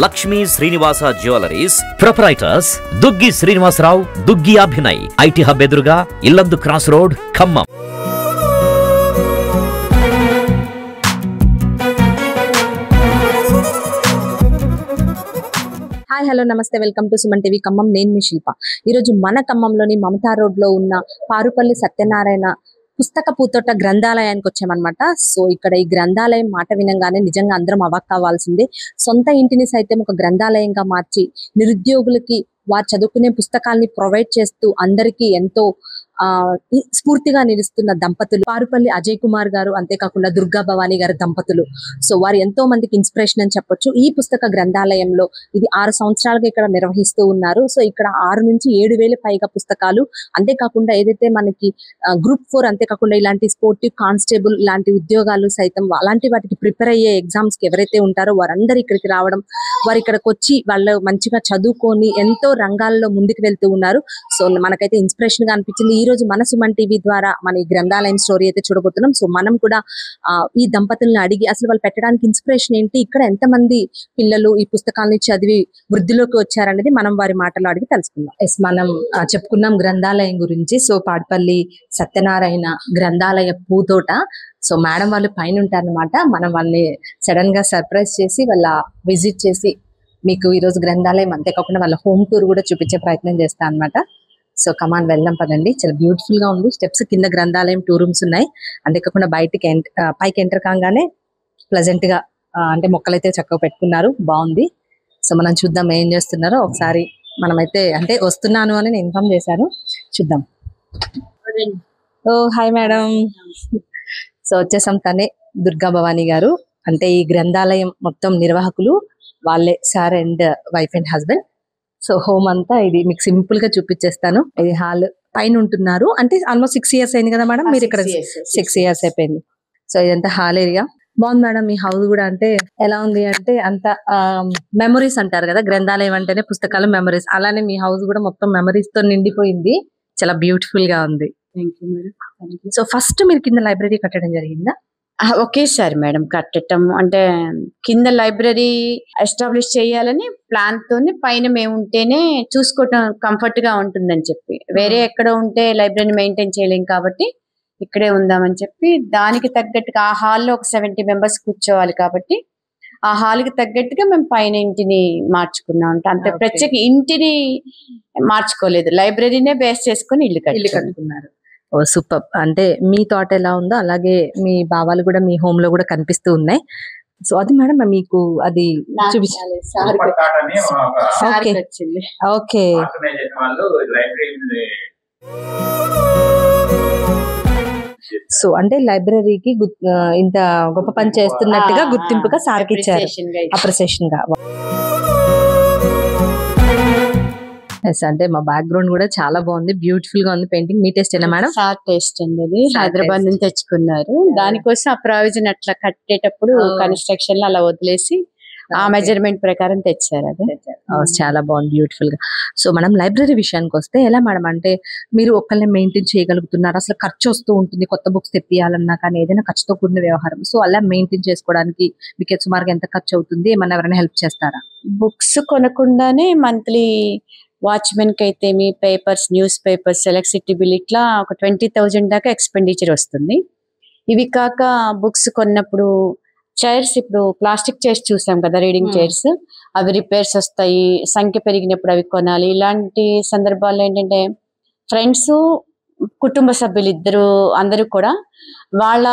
Lakshmi Srinivasa jewellers proprietors Duggi Srinivasarao, Duggi Abhinay, IT hub ఎదురుగా Yellandu cross road, Khammam. Hi hello నమస్తే, welcome to Suman TV Khammam. నేను మీ శిల్ప. ఈరోజు మన ఖమ్మంలోని మమతా రోడ్ లో ఉన్న పారుపల్లి సత్యనారాయణ పుస్తక పూతోట గ్రంథాలయానికి వచ్చామన్నమాట. సో ఇక్కడ ఈ గ్రంథాలయం మాట వినంగానే నిజంగా అందరం అవాక్ కావాల్సిందే. సొంత ఇంటిని సైతం ఒక గ్రంథాలయంగా మార్చి నిరుద్యోగులకి వారు చదువుకునే పుస్తకాల్ని ప్రొవైడ్ చేస్తూ అందరికీ ఎంతో స్ఫూర్తిగా నిలుస్తున్న దంపతులు పారుపల్లి అజయ్ కుమార్ గారు, అంతేకాకుండా దుర్గా భవానీ గారి దంపతులు. సో వారు ఎంతో మందికి ఇన్స్పిరేషన్ అని చెప్పొచ్చు. ఈ పుస్తక గ్రంథాలయంలో ఇది 6 సంవత్సరాలుగా ఇక్కడ నిర్వహిస్తూ ఉన్నారు. సో ఇక్కడ 6 నుంచి 7,000 పైగా పుస్తకాలు, అంతేకాకుండా ఏదైతే మనకి గ్రూప్ 4, అంతేకాకుండా ఇలాంటి స్పోర్టివ్, కానిస్టేబుల్ ఇలాంటి ఉద్యోగాలు సైతం అలాంటి వాటికి ప్రిపేర్ అయ్యే ఎగ్జామ్స్ కి ఎవరైతే ఉంటారో వారందరూ ఇక్కడికి రావడం, వారు ఇక్కడికి వచ్చి వాళ్ళు మంచిగా చదువుకొని ఎంతో రంగాల్లో ముందుకు వెళ్తూ ఉన్నారు. సో మనకైతే ఇన్స్పిరేషన్ గా అనిపించింది. ఈ రోజు మన సుమన్ టీవీ ద్వారా మన ఈ గ్రంథాలయం స్టోరీ అయితే చూడబోతున్నాం. సో మనం కూడా ఈ దంపతులను అడిగి అసలు వాళ్ళు పెట్టడానికి ఇన్స్పిరేషన్ ఏంటి, ఇక్కడ ఎంతమంది పిల్లలు ఈ పుస్తకాలని చదివి వృద్ధిలోకి వచ్చారనేది మనం వారి మాటలో అడిగి తెలుసుకుందాం. ఎస్, మనం చెప్పుకున్నాం గ్రంథాలయం గురించి. సో పాడుపల్లి సత్యనారాయణ గ్రంథాలయ పూతోట. సో మేడం వాళ్ళు పైన ఉంటారనమాట. మనం వాళ్ళని సడన్ గా సర్ప్రైజ్ చేసి వాళ్ళ విజిట్ చేసి మీకు ఈరోజు గ్రంథాలయం అంతేకాకుండా వాళ్ళ హోమ్ టూర్ కూడా చూపించే ప్రయత్నం చేస్తాను అనమాట. సో కమాన్ వెళ్దాం పదండి. చాలా బ్యూటిఫుల్ గా ఉంది. స్టెప్స్ కింద గ్రంథాలయం 2 రూమ్స్ ఉన్నాయి. అంతేకాకుండా పైకి ఎంటర్ కాగానే ప్లెజెంట్ గా అంటే మొక్కలైతే చక్కగా పెట్టుకున్నారు, బాగుంది. సో మనం చూద్దాం ఏం చేస్తున్నారో ఒకసారి. మనమైతే అంటే వస్తున్నాను అని నేను ఇన్ఫార్మ్ చేశాను, చూద్దాం. ఓ హాయ్ మేడం. సో వచ్చేసాం. తనే దుర్గా భవానీ గారు, అంటే ఈ గ్రంథాలయం మొత్తం నిర్వాహకులు వాళ్ళే, sir and wife and husband. So home అంతా ఇది మీకు సింపుల్ గా చూపించేస్తాను. ఇది హాల్ పైన ఉంటున్నారు. అంటే ఆల్మోస్ట్ 6 years అయింది కదా మేడం మీరు ఇక్కడ? 6 years అయిపోయింది. సో ఇదంతా హాల్ ఏరియా. బాగుంది మేడం. మీ హౌస్ కూడా అంటే ఎలా ఉంది అంటే అంత మెమరీస్ అంటారు కదా, గ్రంథాలయం అంటేనే పుస్తకాలు మెమరీస్, అలానే మీ హౌస్ కూడా మొత్తం మెమరీస్ తో నిండిపోయింది. చాలా బ్యూటిఫుల్ గా ఉంది. సో ఫస్ట్ మీరు కింద లైబ్రరీ కట్టడం జరిగిందా? ఒకేసారి మేడం కట్టడం అంటే కింద లైబ్రరీ ఎస్టాబ్లిష్ చేయాలని ప్లాన్ తోని పైన మేము ఉంటేనే చూసుకోవటం కంఫర్ట్ గా ఉంటుందని చెప్పి, వేరే ఎక్కడ ఉంటే లైబ్రరీ మెయింటైన్ చేయలేం కాబట్టి ఇక్కడే ఉందామని చెప్పి, దానికి తగ్గట్టుగా ఆ హాల్లో ఒక 70 members కూర్చోవాలి కాబట్టి ఆ హాల్ కి తగ్గట్టుగా మేము పైన ఇంటిని మార్చుకున్నాం. అంతే, ప్రత్యేక ఇంటిని మార్చుకోలేదు, లైబ్రరీనే బేస్ చేసుకుని ఇల్లు కట్టుకున్నారు. ఓ సూపర్. అంటే మీ థాట్ ఎలా ఉందో అలాగే మీ భావాలు కూడా మీ హోమ్ లో కూడా కనిపిస్తూ ఉన్నాయి. సో అది మేడం మీకు అది చూపించాలి. ఓకే. సో అంటే లైబ్రరీకి ఇంత గొప్ప పని చేస్తున్నట్టుగా గుర్తింపుగా సార్కి ఇచ్చారు, అప్రిసియేషన్ గా. అంటే మా బ్యాక్గ్రౌండ్ కూడా చాలా బాగుంది, బ్యూటిఫుల్ గా ఉంది. పెయింటింగ్ మీ టేస్ట్ ఏనా మేడం? సార్ టేస్ట్ అండి, అది హైదరాబాద్ నుంచి తెచ్చుకున్నారు. దానికోసం ఆ ప్రావిజన్ అట్లా కట్టేటప్పుడు కన్స్ట్రక్షన్ లో అలా వదిలేసి ఆ మెజర్మెంట్ ప్రకారం తెచ్చారు. అది చాలా బాగుంది, బ్యూటిఫుల్ గా. సో మనం లైబ్రరీ విషయానికి వస్తే ఎలా మేడం, అంటే మీరు ఒక్కళ్ళని మెయింటైన్ చేయగలుగుతున్నారు? అసలు ఖర్చు వస్తూ ఉంటుంది, కొత్త బుక్స్ తెప్పియాలన్నా కానీ ఏదైనా ఖర్చుతో కూడిన వ్యవహారం. సో అలా మెయింటైన్ చేసుకోవడానికి మీకు సుమారుగా ఎంత ఖర్చు అవుతుంది? ఏమన్నా ఎవరైనా హెల్ప్ చేస్తారా? బుక్స్ కొనకుండానే మంత్లీ వాచ్మెన్ కి అయితే మీ papers, newspapers, electricity bill ఇట్లా ఒక 20,000 దాకా ఎక్స్పెండిచర్ వస్తుంది. ఇవి కాక బుక్స్ కొన్నప్పుడు చైర్స్, ఇప్పుడు ప్లాస్టిక్ చైర్స్ చూసాం కదా, రీడింగ్ చైర్స్, అవి రిపేర్స్ వస్తాయి, సంఖ్య పెరిగినప్పుడు అవి కొనాలి. ఇలాంటి సందర్భాల్లో ఏంటంటే ఫ్రెండ్స్, కుటుంబ సభ్యులు అందరూ కూడా వాళ్ళ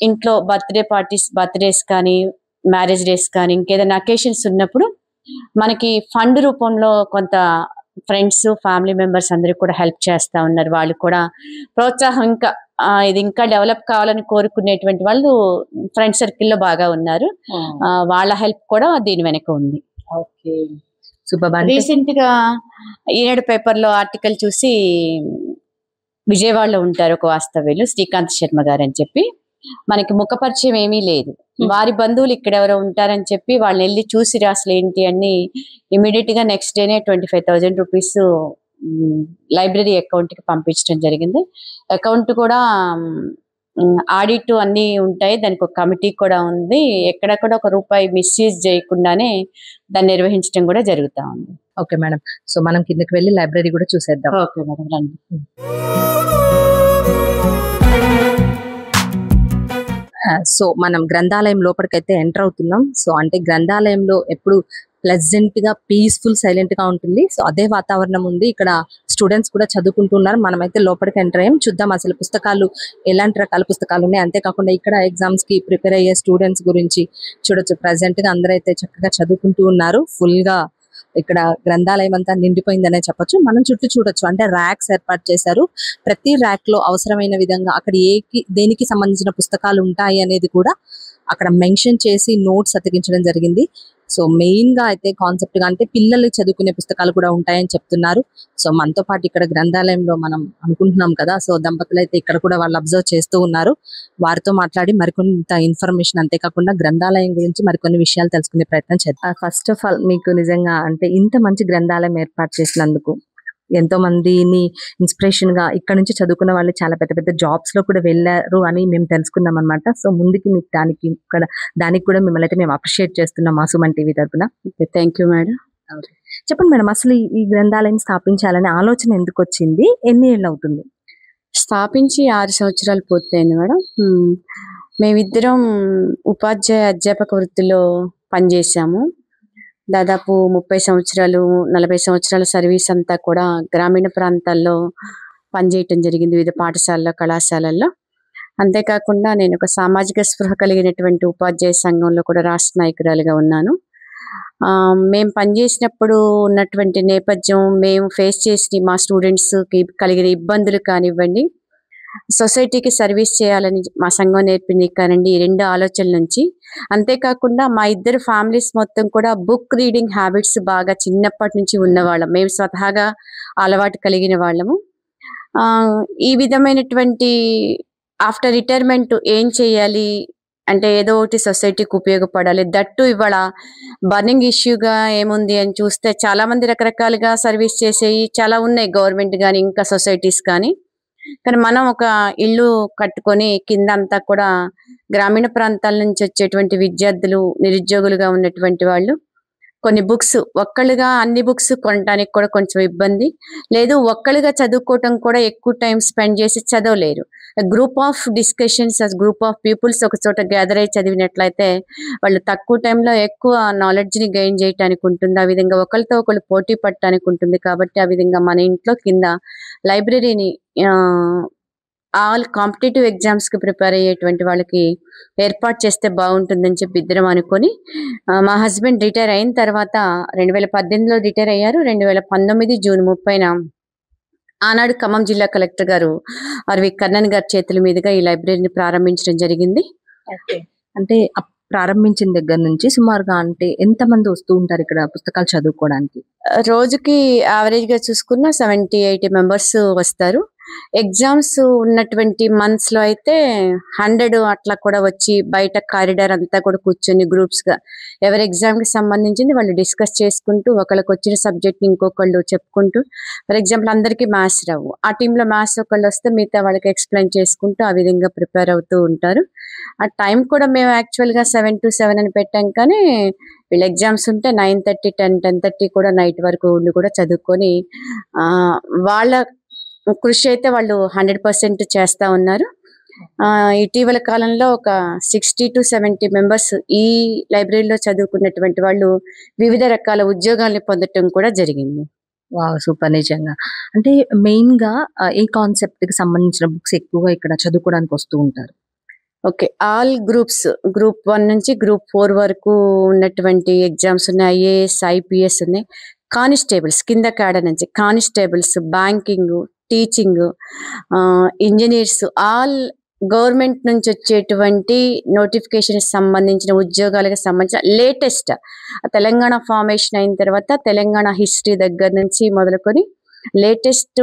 ఇంట్లో బర్త్డేస్ కానీ, మ్యారేజ్ డేస్ కానీ, ఇంకేదైనా అకేషన్స్ ఉన్నప్పుడు మనకి ఫండ్ రూపంలో కొంత ఫ్రెండ్స్, ఫ్యామిలీ మెంబర్స్ అందరూ కూడా హెల్ప్ చేస్తా ఉన్నారు. వాళ్ళు కూడా ప్రోత్సాహం, ఇంకా ఇది ఇంకా డెవలప్ కావాలని కోరుకునేటువంటి వాళ్ళు ఫ్రెండ్ సర్కిల్లో బాగా ఉన్నారు. వాళ్ళ హెల్ప్ కూడా దీని వెనక ఉంది. Okay, super. రీసెంట్ గా ఈనాడు పేపర్ లో ఆర్టికల్ చూసి, విజయవాడలో ఉంటారు ఒక వాస్తవ్యులు శ్రీకాంత్ శర్మ గారు అని చెప్పి, మనకి ముఖ పరిచయం ఏమీ లేదు, వారి బంధువులు ఇక్కడ ఎవరో ఉంటారని చెప్పి వాళ్ళని వెళ్ళి చూసి అసలు ఏంటి అని ఇమీడియట్ గా నెక్స్ట్ డేనే 25,000 రూపీస్ లైబ్రరీ అకౌంట్ కి పంపించడం జరిగింది. అకౌంట్ కూడా ఆడిట్ అన్నీ ఉంటాయి. దానికి ఒక కమిటీ కూడా ఉంది. ఎక్కడ కూడా ఒక రూపాయి మిస్యూజ్ చేయకుండానే దాన్ని నిర్వహించడం కూడా జరుగుతా ఉంది. Okay madam. సో మనం కిందకి వెళ్ళి లైబ్రరీ కూడా చూసేద్దాం. ఓకే మేడం, రండి. సో మనం గ్రంథాలయం లోపలికైతే ఎంటర్ అవుతున్నాం. సో అంటే గ్రంథాలయంలో ఎప్పుడు ప్లెజెంట్ గా పీస్ఫుల్ సైలెంట్ గా ఉంటుంది. సో అదే వాతావరణం ఉంది. ఇక్కడ స్టూడెంట్స్ కూడా చదువుకుంటున్నారు. మనమైతే లోపలికి ఎంటర్ అయ్యాం. చూద్దాం అసలు పుస్తకాలు ఎలాంటి రకాల పుస్తకాలు ఉన్నాయి. అంతేకాకుండా ఇక్కడ ఎగ్జామ్స్ కి ప్రిపేర్ అయ్యే స్టూడెంట్స్ గురించి చూడొచ్చు. ప్రెసెంట్ గా అందరూ అయితే చక్కగా చదువుకుంటూ ఉన్నారు. ఫుల్ గా ఇక్కడ గ్రంథాలయం అంతా నిండిపోయిందనే చెప్పొచ్చు. మనం చుట్టూ చూడొచ్చు, అంటే ర్యాక్స్ ఏర్పాటు చేశారు. ప్రతి ర్యాక్ లో అవసరమైన విధంగా అక్కడ దేనికి సంబంధించిన పుస్తకాలు ఉంటాయి అనేది కూడా అక్కడ మెన్షన్ చేసి నోట్స్ అతికించడం జరిగింది. సో మెయిన్ గా అయితే కాన్సెప్ట్ గా అంటే పిల్లలు చదువుకునే పుస్తకాలు కూడా ఉంటాయని చెప్తున్నారు. సో మనతో పాటు ఇక్కడ గ్రంథాలయంలో మనం అనుకుంటున్నాం కదా, సో దంపతులు అయితే ఇక్కడ కూడా వాళ్ళు అబ్జర్వ్ చేస్తూ ఉన్నారు. వారితో మాట్లాడి మరికొంత ఇన్ఫర్మేషన్, అంతేకాకుండా గ్రంథాలయం గురించి మరికొన్ని విషయాలు తెలుసుకునే ప్రయత్నం చేద్దాం. ఫస్ట్ ఆఫ్ ఆల్ మీకు నిజంగా అంటే ఇంత మంచి గ్రంథాలయం ఏర్పాటు చేసినందుకు, ఎంతో మందిని ఇన్స్పిరేషన్ గా ఇక్కడ నుంచి చదువుకున్న వాళ్ళు చాలా పెద్ద పెద్ద జాబ్స్ లో కూడా వెళ్ళారు అని మేము తెలుసుకున్నాం అనమాట. సో ముందుకి మీకు దానికి కూడా మిమ్మల్ని అయితే మేము అప్రిషియేట్ చేస్తున్నాం మా సుమన్ టీవీ తరపున. Thank you madam. చెప్పండి మేడం, అసలు ఈ గ్రంథాలయం స్థాపించాలనే ఆలోచన ఎందుకు వచ్చింది? ఎన్ని ఏళ్ళు అవుతుంది? స్థాపించి 6 సంవత్సరాలు పూర్తయింది మేడం. మేమిద్దరం ఉపాధ్యాయ అధ్యాపక వృత్తిలో పనిచేసాము. దాదాపు 30 సంవత్సరాలు 40 సంవత్సరాల సర్వీస్ అంతా కూడా గ్రామీణ ప్రాంతాల్లో పనిచేయటం జరిగింది, వివిధ పాఠశాలలో కళాశాలల్లో. అంతేకాకుండా నేను ఒక సామాజిక స్పృహ కలిగినటువంటి ఉపాధ్యాయ సంఘంలో కూడా రాష్ట్ర నాయకురాలుగా ఉన్నాను. మేము పనిచేసినప్పుడు ఉన్నటువంటి నేపథ్యం, మేము ఫేస్ చేసిన మా స్టూడెంట్స్కి కలిగిన ఇబ్బందులు కానివ్వండి, సొసైటీకి సర్వీస్ చేయాలని మా సంఘం నేర్పింది కానండి, ఈ 2 ఆలోచనల నుంచి. అంతేకాకుండా మా ఇద్దరు ఫ్యామిలీస్ మొత్తం కూడా బుక్ రీడింగ్ హ్యాబిట్స్ బాగా చిన్నప్పటి నుంచి ఉన్నవాళ్ళం. మేము స్వతహాగా అలవాటు కలిగిన వాళ్ళము. ఈ విధమైనటువంటి ఆఫ్టర్ రిటైర్మెంట్ ఏం చేయాలి అంటే ఏదో ఒకటి సొసైటీకి ఉపయోగపడాలి. దట్టు ఇవాళ బర్నింగ్ ఇష్యూగా ఏముంది అని చూస్తే చాలా మంది రకరకాలుగా సర్వీస్ చేసేవి చాలా ఉన్నాయి, గవర్నమెంట్ కానీ ఇంకా సొసైటీస్ కానీ. కానీ మనం ఒక ఇల్లు కట్టుకొని కింద అంతా కూడా గ్రామీణ ప్రాంతాల నుంచి వచ్చేటువంటి విద్యార్థులు, నిరుద్యోగులుగా ఉన్నటువంటి వాళ్ళు కొన్ని బుక్స్ ఒక్కళ్ళుగా అన్ని బుక్స్ కొనడానికి కూడా కొంచెం ఇబ్బంది లేదు. ఒక్కళ్ళుగా చదువుకోవటం కూడా ఎక్కువ టైం స్పెండ్ చేసి చదవలేరు. Group of discussions, group of peoples ఒక చోట గ్యాదర్ అయి చదివినట్లయితే వాళ్ళు తక్కువ టైంలో ఎక్కువ నాలెడ్జ్ని గెయిన్ చేయడానికి ఉంటుంది. ఆ విధంగా ఒకరితో ఒకళ్ళు పోటీ పడటానికి ఉంటుంది. కాబట్టి ఆ విధంగా మన ఇంట్లో కింద లైబ్రరీని ఆల్ కాంపిటేటివ్ ఎగ్జామ్స్కి ప్రిపేర్ అయ్యేటువంటి వాళ్ళకి ఏర్పాటు చేస్తే బాగుంటుందని చెప్పి ఇద్దరం అనుకొని, మా హస్బెండ్ రిటైర్ అయిన తర్వాత 2018లో రిటైర్ అయ్యారు. 2019 జూన్ 30న ఆనాడు ఖమ్మం జిల్లా కలెక్టర్ గారు ఆర్వి కర్ణన్ గారి చేతుల మీదుగా ఈ లైబ్రరీని ప్రారంభించడం జరిగింది. అంటే ప్రారంభించిన దగ్గర నుంచి సుమారుగా అంటే ఎంత మంది వస్తూ ఉంటారు ఇక్కడ పుస్తకాలు చదువుకోవడానికి? రోజుకి యావరేజ్ గా చూసుకున్న 70-80 మెంబర్స్ వస్తారు. ఎగ్జామ్స్ ఉన్నటువంటి మంత్స్ లో అయితే 100 అట్లా కూడా వచ్చి బయట కారిడార్ అంతా కూడా కూర్చొని గ్రూప్స్ గా ఎవరి ఎగ్జామ్ కి సంబంధించింది వాళ్ళు డిస్కస్ చేసుకుంటూ, ఒకళ్ళకి వచ్చిన సబ్జెక్ట్ ఇంకొకళ్ళు చెప్పుకుంటూ. ఫర్ ఎగ్జాంపుల్ అందరికీ మ్యాథ్స్ రావు, ఆ టీంలో మ్యాథ్స్ ఒకళ్ళు వస్తే మిగతా వాళ్ళకి ఎక్స్ప్లెయిన్ చేసుకుంటూ ఆ విధంగా ప్రిపేర్ అవుతూ ఉంటారు. ఆ టైం కూడా మేము యాక్చువల్గా 7 to 7 అని పెట్టాం, కానీ వీళ్ళ ఎగ్జామ్స్ ఉంటే 9:30, 10:30 కూడా నైట్ వరకు ఉండి కూడా చదువుకొని వాళ్ళ కృషి అయితే వాళ్ళు 100% చేస్తా ఉన్నారు. ఇటీవల కాలంలో ఒక 60 to 70 మెంబర్స్ ఈ లైబ్రరీలో చదువుకున్నటువంటి వాళ్ళు వివిధ రకాల ఉద్యోగాల్ని పొందటం కూడా జరిగింది. Wow, super. నిజంగా అంటే మెయిన్ గా ఏ కాన్సెప్ట్ కి సంబంధించిన బుక్స్ ఎక్కువగా ఇక్కడ చదువుకోవడానికి వస్తూ ఉంటారు? ఓకే, ఆల్ గ్రూప్స్, గ్రూప్ 1 నుంచి గ్రూప్ 4 వరకు ఉన్నటువంటి ఎగ్జామ్స్ ఉన్నాయి. IAS, IPS ఉన్నాయి. కానిస్టేబుల్స్ కింద క్యాడర్ నుంచి constables, banking, teaching, engineers, all government నుంచి వచ్చేటువంటి నోటిఫికేషన్ సంబంధించిన ఉద్యోగాలకు సంబంధించిన లేటెస్ట్ తెలంగాణ ఫార్మేషన్ అయిన తర్వాత తెలంగాణ హిస్టరీ దగ్గర నుంచి మొదలుకొని లేటెస్ట్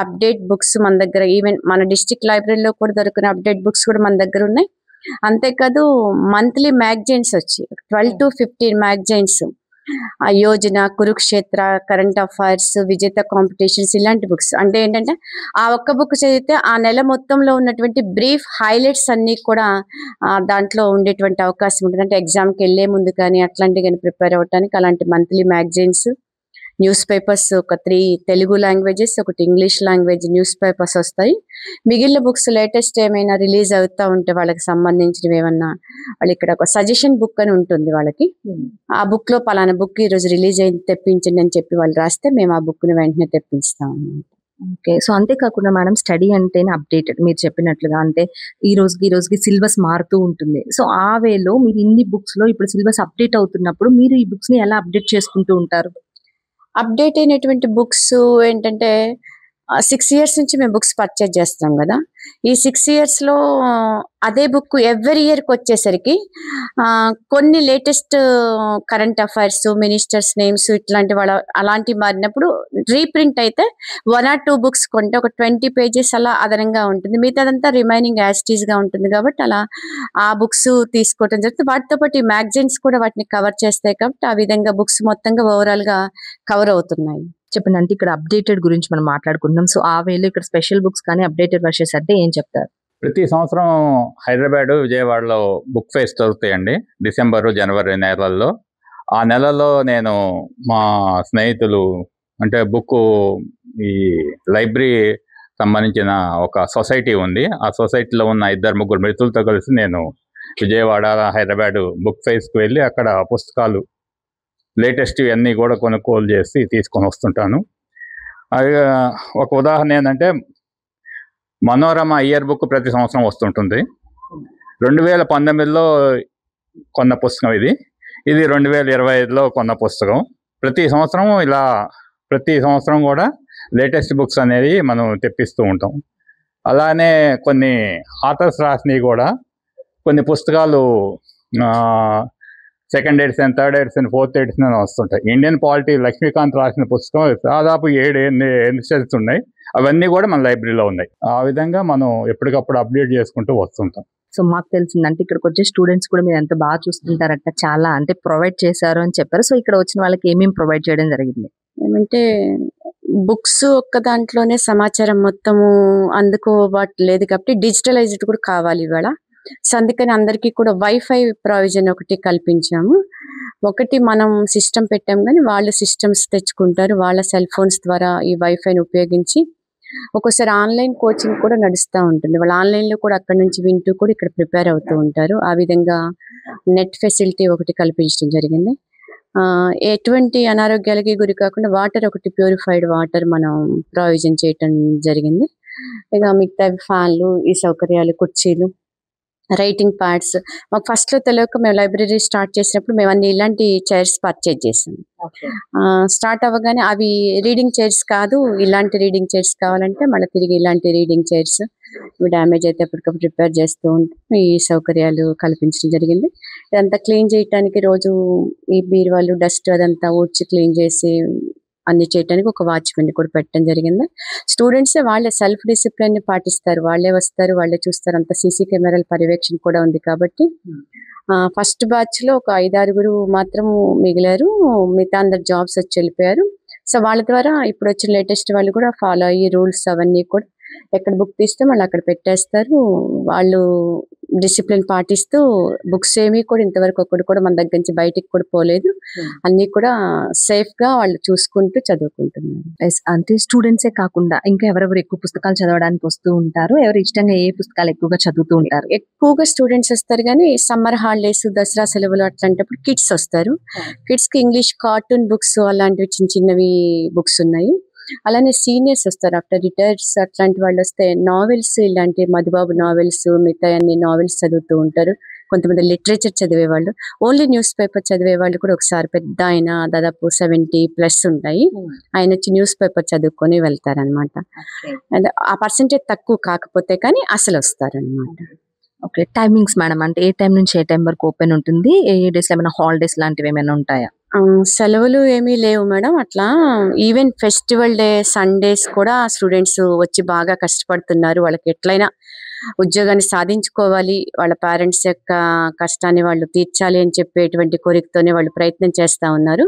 అప్డేట్ బుక్స్ మన దగ్గర, ఈవెన్ మన డిస్ట్రిక్ట్ లైబ్రరీలో కూడా దొరికిన అప్డేట్ బుక్స్ కూడా మన దగ్గర ఉన్నాయి. అంతేకాదు మంత్లీ మ్యాగజైన్స్ వచ్చి 12 to 15 మ్యాగజైన్స్ ఆ యోజన, కురుక్షేత్ర, కరెంట్ అఫైర్స్, విజేత కాంపిటీషన్స్ ఇలాంటి బుక్స్. అంటే ఏంటంటే ఆ ఒక్క బుక్ చదివితే ఆ నెల మొత్తంలో ఉన్నటువంటి బ్రీఫ్ హైలైట్స్ అన్ని కూడా దాంట్లో ఉండేటువంటి అవకాశం ఉంటుంది. అంటే ఎగ్జామ్కి వెళ్ళే ముందు కానీ అట్లాంటివి కానీ ప్రిపేర్ అవ్వడానికి అలాంటి మంత్లీ మ్యాగజైన్స్, న్యూస్ పేపర్స్ ఒక 3 తెలుగు లాంగ్వేజెస్, ఒకటి ఇంగ్లీష్ లాంగ్వేజ్ న్యూస్ పేపర్స్ వస్తాయి. మిగిలిన బుక్స్ లేటెస్ట్ ఏమైనా రిలీజ్ అవుతా ఉంటే వాళ్ళకి సంబంధించినవి ఏమన్నా వాళ్ళు ఇక్కడ ఒక సజెషన్ బుక్ అని ఉంటుంది వాళ్ళకి. ఆ బుక్ లో పలానా బుక్ ఈ రోజు రిలీజ్ అయింది తెప్పించండి అని చెప్పి వాళ్ళు రాస్తే మేము ఆ బుక్ ని వెంటనే తెప్పిస్తాం. ఓకే. సో అంతేకాకుండా మేడం స్టడీ అంటేనే అప్డేటెడ్ మీరు చెప్పినట్లుగా. అంటే ఈ రోజుకి సిలబస్ మారుతూ ఉంటుంది. సో ఆ వేలో మీరు ఇన్ని బుక్స్ లో ఇప్పుడు సిలబస్ అప్డేట్ అవుతున్నప్పుడు మీరు ఈ బుక్స్ ని ఎలా అప్డేట్ చేసుకుంటూ ఉంటారు? అప్డేట్ అయినటువంటి బుక్స్ ఏంటంటే 6 years నుంచి మేము బుక్స్ పర్చేజ్ చేస్తాం కదా. ఈ 6 years లో అదే బుక్ ఎవ్రీ ఇయర్కి వచ్చేసరికి కొన్ని latest current affairs, ministers names ఇట్లాంటి వాళ్ళ అలాంటివి మారినప్పుడు రీప్రింట్ అయితే 1 or 2 books కొంటే ఒక 20 pages అలా అదనంగా ఉంటుంది. మిగతాదంతా రిమైనింగ్ యాజ్ గా ఉంటుంది కాబట్టి అలా ఆ బుక్స్ తీసుకోవటం జరుగుతుంది. వాటితో పాటు ఈ మ్యాగజైన్స్ కూడా వాటిని కవర్ చేస్తాయి కాబట్టి ఆ విధంగా బుక్స్ మొత్తంగా ఓవరాల్ గా కవర్ అవుతున్నాయి. చెప్పండి. అంటే ఇక్కడ అప్డేటెడ్ గురించి మనం మాట్లాడుకుంటున్నాం. సో ఆ వేలో ఇక్కడ స్పెషల్ బుక్స్ కానీ అప్డేటెడ్ వర్షన్స్ అంటే ఏం చెప్తారు? ప్రతి సంవత్సరం హైదరాబాద్, విజయవాడలో బుక్ ఫెయిర్స్ జరుగుతాయండి. డిసెంబరు, జనవరి నెలల్లో. ఆ నెలలో నేను మా స్నేహితులు అంటే ఈ లైబ్రరీ సంబంధించిన ఒక సొసైటీ ఉంది. ఆ సొసైటీలో ఉన్న 2-3 మిత్రులతో కలిసి నేను విజయవాడ, హైదరాబాద్ బుక్ ఫెయిర్స్కి వెళ్ళి అక్కడ పుస్తకాలు లేటెస్ట్ అన్నీ కూడా కొనుగోలు చేసి తీసుకొని వస్తుంటాను. అది ఒక ఉదాహరణ ఏంటంటే మనోరమ ఇయర్ బుక్ ప్రతి సంవత్సరం వస్తుంటుంది. 2019లో కొన్న పుస్తకం ఇది 2025లో కొన్న పుస్తకం. ప్రతి సంవత్సరం కూడా లేటెస్ట్ బుక్స్ అనేది మనం తెప్పిస్తూ ఉంటాం. అలానే కొన్ని ఆథర్స్ రాసినవి కూడా కొన్ని పుస్తకాలు second edition, third edition, fourth edition అని వస్తుంటాయి. ఇండియన్ పాలిటీ లక్ష్మీకాంత్ రాసిన పుస్తకం దాదాపు 7 ఎడిషన్స్ ఉన్నాయి. అవన్నీ కూడా మన లైబ్రరీలో ఉన్నాయి. ఆ విధంగా మనం ఎప్పటికప్పుడు అప్డేట్ చేసుకుంటూ వస్తుంటాం. సో మాకు తెలిసిందంటే ఇక్కడికి వచ్చే స్టూడెంట్స్ కూడా మీరు ఎంత బాగా చూస్తుంటారట, చాలా అంటే ప్రొవైడ్ చేశారు అని చెప్పారు. సో ఇక్కడ వచ్చిన వాళ్ళకి ఏమేమి ప్రొవైడ్ చేయడం జరిగింది? ఏమంటే బుక్స్ ఒక్క దాంట్లోనే సమాచారం మొత్తము అందుకోవట్లేదు కాబట్టి డిజిటలైజ్డ్ కూడా కావాలి ఇవాళ. సో అందుకని అందరికీ కూడా వైఫై ప్రావిజన్ ఒకటి కల్పించాము. ఒకటి మనం సిస్టమ్ పెట్టాం కానీ వాళ్ళు సిస్టమ్స్ తెచ్చుకుంటారు. వాళ్ళ సెల్ ఫోన్స్ ద్వారా ఈ వైఫైని ఉపయోగించి ఒక్కోసారి ఆన్లైన్ కోచింగ్ కూడా నడుస్తూ ఉంటుంది. వాళ్ళు ఆన్లైన్లో కూడా అక్కడి నుంచి వింటూ కూడా ఇక్కడ ప్రిపేర్ అవుతూ ఉంటారు. ఆ విధంగా నెట్ ఫెసిలిటీ ఒకటి కల్పించడం జరిగింది. ఎటువంటి అనారోగ్యాలకి గురి కాకుండా వాటర్ ఒకటి ప్యూరిఫైడ్ వాటర్ మనం ప్రావిజన్ చేయటం జరిగింది. ఇక మిగతా ఫ్యాన్లు, ఈ సౌకర్యాలు, కుర్చీలు, రైటింగ్ ప్యాడ్స్. మాకు ఫస్ట్ లో తెలియక మేము లైబ్రరీ స్టార్ట్ చేసినప్పుడు మేము అన్ని ఇలాంటి చైర్స్ పర్చేజ్ చేసాం. స్టార్ట్ అవ్వగానే అవి రీడింగ్ చైర్స్ కాదు, ఇలాంటి రీడింగ్ చైర్స్ కావాలంటే మళ్ళీ తిరిగి ఇలాంటి రీడింగ్ చైర్స్ ఇవి డ్యామేజ్ అయితే ఎప్పటికప్పుడు రిపేర్ చేస్తూ ఉంటాం. ఈ సౌకర్యాలు కల్పించడం జరిగింది. ఇదంతా క్లీన్ చేయడానికి రోజు ఈ బీరువాళ్ళు డస్ట్ అదంతా ఊడ్చి క్లీన్ చేసి అన్ని చేయడానికి ఒక వాచ్మెన్ కూడా పెట్టడం జరిగింది. స్టూడెంట్స్ వాళ్ళే సెల్ఫ్ డిసిప్లిన్ ని పాటిస్తారు. వాళ్ళే వస్తారు, వాళ్ళే చూస్తారు. అంత సీసీ కెమెరాల పర్యవేక్షణ కూడా ఉంది కాబట్టి ఫస్ట్ బ్యాచ్ లో ఒక 5-6 మాత్రం మిగిలారు. మిగతా అందరు జాబ్స్ వచ్చి వెళ్ళిపోయారు. సో వాళ్ళ ద్వారా ఇప్పుడు వచ్చిన లేటెస్ట్ వాళ్ళు కూడా ఫాలో అయ్యి రూల్స్ అవన్నీ కూడా ఎక్కడ బుక్ తీస్తే వాళ్ళు అక్కడ పెట్టేస్తారు. వాళ్ళు డిసిప్లిన్ పాటిస్తూ బుక్స్ ఏమీ కూడా ఇంతవరకు ఒకటి కూడా మన దగ్గర నుంచి బయటికి కూడా పోలేదు. అన్ని కూడా సేఫ్ గా వాళ్ళు చూసుకుంటూ చదువుకుంటున్నారు. అంటే స్టూడెంట్సే కాకుండా ఇంకా ఎవరెవరు ఎక్కువ పుస్తకాలు చదవడానికి వస్తూ ఉంటారు? ఎవరు ఇష్టంగా ఏ పుస్తకాలు ఎక్కువగా చదువుతూ ఉంటారు? ఎక్కువగా స్టూడెంట్స్ వస్తారు కానీ సమ్మర్ హాలిడేస్, దసరా సెలవులు అట్లాంటప్పుడు కిడ్స్ వస్తారు. కిడ్స్ కి ఇంగ్లీష్ కార్టూన్ బుక్స్ అలాంటివి చిన్నవి బుక్స్ ఉన్నాయి. అలానే సీనియర్స్ వస్తారు, ఆఫ్టర్ రిటైర్స్ అట్లాంటి వాళ్ళు వస్తే నావెల్స్, ఇలాంటి మధుబాబు నావెల్స్, మిగతా అన్ని నావెల్స్ చదువుతూ ఉంటారు. కొంతమంది లిటరేచర్ చదివేవాళ్ళు, ఓన్లీ న్యూస్ పేపర్ చదివే వాళ్ళు కూడా ఒకసారి పెద్ద ఆయన దాదాపు 70+ ఉంటాయి. ఆయన వచ్చి న్యూస్ పేపర్ చదువుకొని వెళ్తారనమాట. ఆ పర్సెంటేజ్ తక్కువ కాకపోతే కానీ అసలు వస్తారనమాట. ఓకే. టైమింగ్స్ మేడం, అంటే ఏ టైం నుంచి ఏ టైం వరకు ఓపెన్ ఉంటుంది? ఏ డేస్ ఏమైనా హాలిడేస్ లాంటివి ఏమైనా ఉంటాయా? సెలవులు ఏమీ లేవు మేడం. అట్లా ఈవెన్ ఫెస్టివల్ డే, సండేస్ కూడా స్టూడెంట్స్ వచ్చి బాగా కష్టపడుతున్నారు. వాళ్ళకి ఎట్లయినా ఉద్యోగాన్ని సాధించుకోవాలి, వాళ్ళ పేరెంట్స్ యొక్క కష్టాన్ని వాళ్ళు తీర్చాలి అని చెప్పేటువంటి కోరికతోనే వాళ్ళు ప్రయత్నం చేస్తా ఉన్నారు.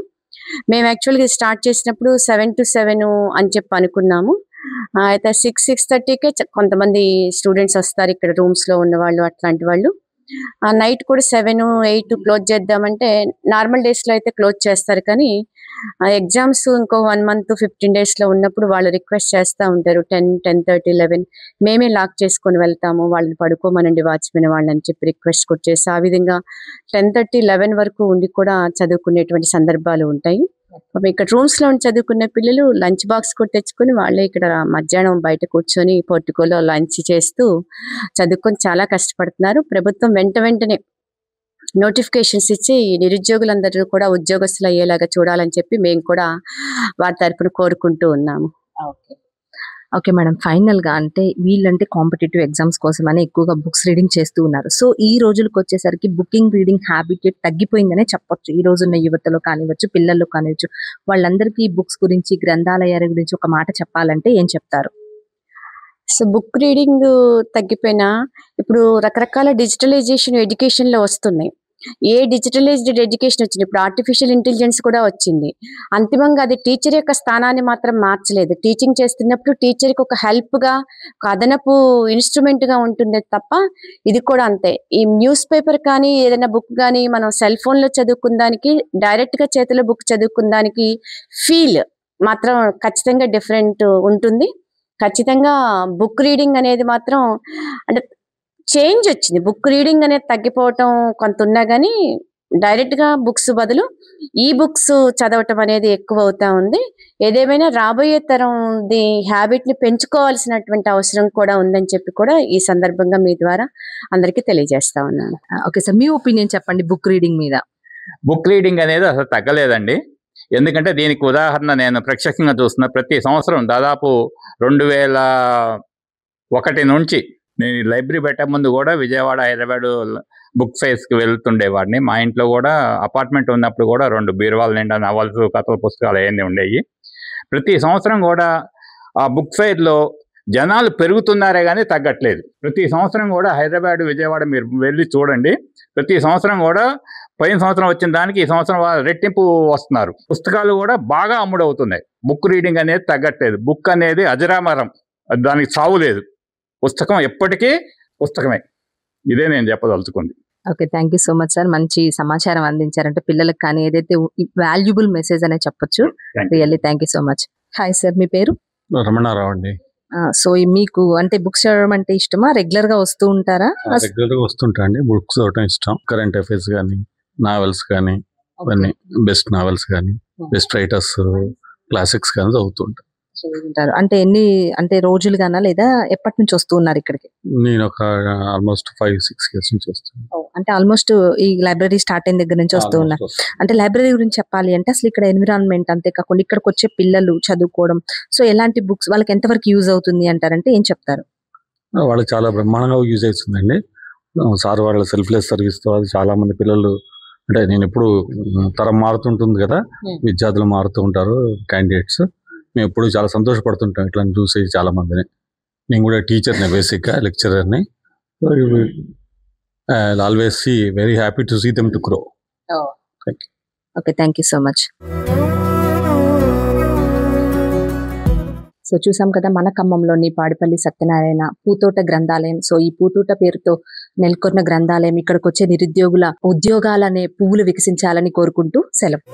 మేము యాక్చువల్గా స్టార్ట్ చేసినప్పుడు 7 to 7 అని చెప్పి అనుకున్నాము. అయితే 6:30కే కొంతమంది స్టూడెంట్స్ వస్తారు ఇక్కడ రూమ్స్లో ఉన్న వాళ్ళు, అట్లాంటి వాళ్ళు. నైట్ కూడా 7, 8 క్లోజ్ చేద్దామంటే నార్మల్ డేస్లో అయితే క్లోజ్ చేస్తారు, కానీ ఎగ్జామ్స్ ఇంకో 1 month 15 daysలో ఉన్నప్పుడు వాళ్ళు రిక్వెస్ట్ చేస్తూ ఉంటారు 10, 10:30, 11 మేమే లాక్ చేసుకొని వెళ్తాము, వాళ్ళని పడుకోమనండి వాచ్మెన్ వాళ్ళని చెప్పి రిక్వెస్ట్ కూడా చేసి ఆ విధంగా 10:30, 11 వరకు ఉండి కూడా చదువుకునేటువంటి సందర్భాలు ఉంటాయి. ఇక్కడ రూమ్స్లో చదువుకునే పిల్లలు లంచ్ బాక్స్ కూడా తెచ్చుకొని వాళ్ళే ఇక్కడ మధ్యాహ్నం బయట కూర్చొని పోర్టికోలో లంచ్ చేస్తూ చదువుకొని చాలా కష్టపడుతున్నారు. ప్రభుత్వం వెంటనే నోటిఫికేషన్స్ ఇచ్చి నిరుద్యోగులందరూ కూడా ఉద్యోగస్తులు అయ్యేలాగా చూడాలని చెప్పి మేము కూడా వారి తరపున కోరుకుంటూ ఉన్నాము. ఓకే మేడం, ఫైనల్ గా అంటే వీళ్ళంటే కాంపిటేటివ్ ఎగ్జామ్స్ కోసం అని ఎక్కువగా బుక్స్ రీడింగ్ చేస్తూ ఉన్నారు. సో ఈ రోజులకు వచ్చేసరికి బుకింగ్ రీడింగ్ హ్యాబిట్ తగ్గిపోయిందనే చెప్పొచ్చు. ఈ రోజున్న యువతలో కానివచ్చు, పిల్లల్లో కానివచ్చు, వాళ్ళందరికీ బుక్స్ గురించి, గ్రంథాలయాల గురించి ఒక మాట చెప్పాలంటే ఏం చెప్తారు? సో బుక్ రీడింగ్ తగ్గిపోయినా ఇప్పుడు రకరకాల డిజిటలైజేషన్ ఎడ్యుకేషన్లో వస్తున్నాయి. ఏ డిజిటలైజ్డ్ ఎడ్యుకేషన్ వచ్చింది, ఇప్పుడు ఆర్టిఫిషియల్ ఇంటెలిజెన్స్ కూడా వచ్చింది. అంతిమంగా అది టీచర్ యొక్క స్థానాన్ని మాత్రం మార్చలేదు. టీచింగ్ చేస్తున్నప్పుడు టీచర్కి ఒక హెల్ప్గా, ఒక అదనపు ఇన్స్ట్రుమెంట్గా ఉంటుంది తప్ప ఇది కూడా అంతే. ఈ న్యూస్ పేపర్ కానీ ఏదైనా బుక్ కానీ మనం సెల్ ఫోన్లో చదువుకుందానికి, డైరెక్ట్గా చేతిలో బుక్ చదువుకుందానికి ఫీల్ మాత్రం ఖచ్చితంగా డిఫరెంట్ ఉంటుంది. ఖచ్చితంగా బుక్ రీడింగ్ అనేది మాత్రం అంటే చేంజ్ వచ్చింది. బుక్ రీడింగ్ అనేది తగ్గిపోవటం కొంత ఉన్నా కానీ డైరెక్ట్గా బుక్స్ బదులు ఈ బుక్స్ చదవటం అనేది ఎక్కువ అవుతా ఉంది. ఏదేమైనా రాబోయే తరం హ్యాబిట్ని పెంచుకోవాల్సినటువంటి అవసరం కూడా ఉందని చెప్పి కూడా ఈ సందర్భంగా మీ ద్వారా అందరికీ తెలియజేస్తా ఉన్నాను. ఓకే సార్, మీ ఒపీనియన్ చెప్పండి బుక్ రీడింగ్ మీద. బుక్ రీడింగ్ అనేది అసలు తగ్గలేదండి. ఎందుకంటే దీనికి ఉదాహరణ నేను ప్రత్యక్షంగా చూస్తున్న ప్రతి సంవత్సరం దాదాపు 2001 నుంచి నేను లైబ్రరీ పెట్టే ముందు కూడా విజయవాడ, హైదరాబాద్ బుక్ ఫెయిర్స్కి వెళ్తుండేవాడిని. మా ఇంట్లో కూడా అపార్ట్మెంట్ ఉన్నప్పుడు కూడా 2 బీరువాల నిండా నవల్స్, కథల పుస్తకాలు అవన్నీ ఉండేవి. ప్రతి సంవత్సరం కూడా ఆ బుక్ ఫెయిర్లో జనాలు పెరుగుతున్నారే కానీ తగ్గట్లేదు. ప్రతి సంవత్సరం కూడా హైదరాబాద్, విజయవాడ మీరు వెళ్ళి చూడండి. ప్రతి సంవత్సరం కూడా పోయిన సంవత్సరం వచ్చిన దానికి ఈ సంవత్సరం రెట్టింపు వస్తున్నారు. పుస్తకాలు కూడా బాగా అమ్ముడవుతున్నాయి. బుక్ రీడింగ్ అనేది తగ్గట్లేదు. బుక్ అనేది అజరామరం, దానికి సావు లేదు. పుస్తకం ఎప్పటికీ పుస్తకమే. ఇదే నేను చెప్పదలుచుకుంది. Okay, thank you so much sir. మంచి సమాచారం అందించారంటే పిల్లలకు కానీ ఏదైతే వాల్యుబుల్ మెసేజ్ అనే చెప్పొచ్చు. Really thank you so much. Hi sir, మీ పేరు? రమణారావు అండి. సో మీకు అంటే బుక్స్ చదవడం అంటే ఇష్టమా? రెగ్యులర్ గా వస్తూ ఉంటారా? రెగ్యులర్ గా వస్తుంటా అండి. బుక్స్ చదవడం ఇష్టం. కరెంట్ అఫైర్స్ కానీ, నావెల్స్ కానీ, అవన్నీ బెస్ట్ నావెల్స్ కానీ, బెస్ట్ రైటర్స్, క్లాసిక్స్ కానీ చదువుతుంటా. అంటే అంటే రోజులుగానా లేదా ఎప్పటి నుంచి వస్తూ ఉన్నారు ఇక్కడికి? నేను ఒక ఆల్మోస్ట్ 5-6 years నుంచి వస్తాను. అంటే ఆల్మోస్ట్ ఈ లైబ్రరీ స్టార్ట్ అయిన దగ్గర నుంచి వస్తూ ఉన్నారు. అంటే లైబ్రరీ గురించి చెప్పాలి అంటే అసలు ఇక్కడ ఎన్విరాన్మెంట్, అంతేకాకుండా ఇక్కడికి వచ్చే పిల్లలు చదువుకోవడం, సో ఎలాంటి బుక్స్ వాళ్ళకి ఎంతవరకు యూజ్ అవుతుంది అంటారంటే ఏం చెప్తారు? వాళ్ళకి చాలా బ్రహ్మాండంగా యూజ్ అవుతుందండి. సార్ వాళ్ళ సెల్ఫ్లెస్ సర్వీస్తో అది చాలా మంది పిల్లలు, అంటే నేను ఎప్పుడు తరం మారుతుంటుంది కదా, విద్యార్థులు మారుతూ ఉంటారు, క్యాండిడేట్స్. మేము ఎప్పుడు చాలా సంతోషపడుతుంటాం ఇట్లా చూసి చాలా మందిని. నేను కూడా టీచర్ని, బేసిక్గా లెక్చరర్ని. I'll always see very happy to see them to grow. Thank you. Okay, thank you so much. So చూసాం కదా మన ఖమ్మంలోని పాడిపల్లి సత్యనారాయణ పూతోట గ్రంథాలయం. సో ఈ పూతోట పేరుతో నెలకొన్న గ్రంథాలయం ఇక్కడికి వచ్చే నిరుద్యోగుల ఉద్యోగాలనే పువ్వులు వికసించాలని కోరుకుంటూ సెలవు.